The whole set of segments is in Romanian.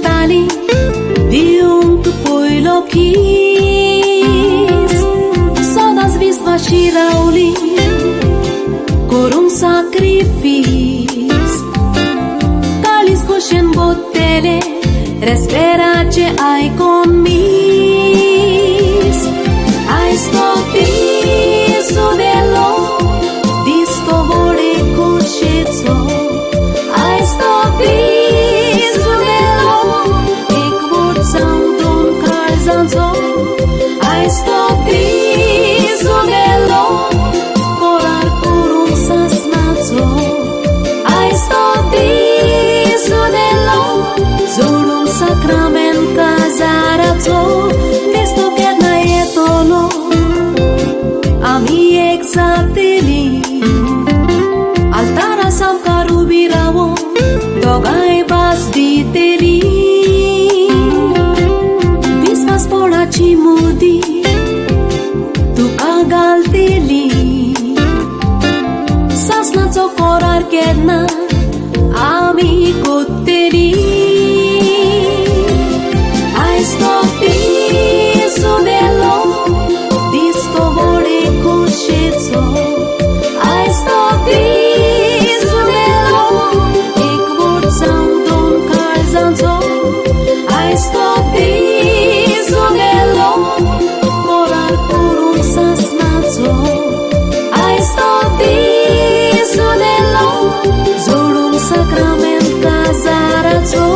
tali di un tupoi lokis sodas visva shirauli por un sacrifice calis coshen botele respera ce ai commis ai stopiso dello disto vore coscezzo ai stopiso dello ek vorzam don carzanzo ai stopiso dello corar por un sasnazo ai stopiso dello zorum sacrament casarazzo desto che na etolo ami exateli altara sam karubiravo dogai bas diteli vistas poraci mudi tu agalteli sasna corar kedna ami kotteli ai stopiso dello disto vore coscezzo ai stopiso dello ek vorzam don carzanzo ai stopiso dello corar por un sasnazo ai stopiso dello zorum sacrament casarazzo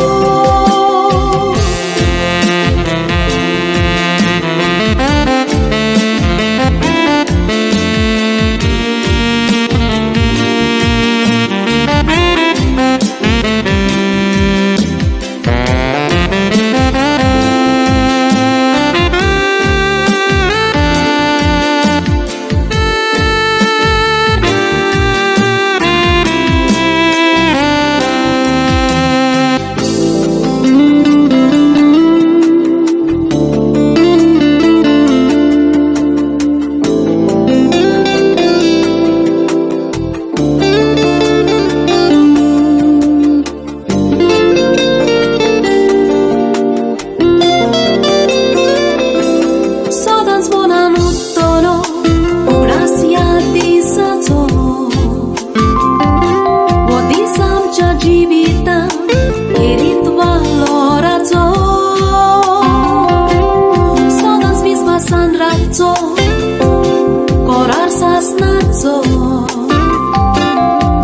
corar sasnazo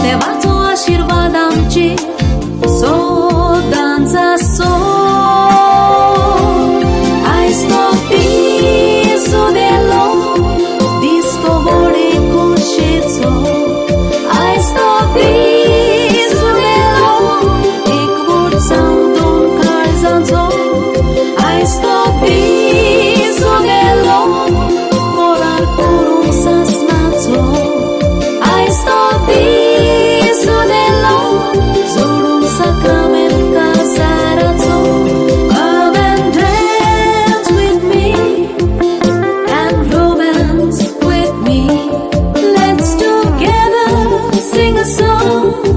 devato ashirvadam ce so danza so ai stopiso dello disto vore coscezzo ai stopiso dello ek vorzam don carzanzo ai stopiso dello corar por un sasnazo ai stopiso dello zorum sacrament casarazzo come and dance with me and romance with me let's together sing a song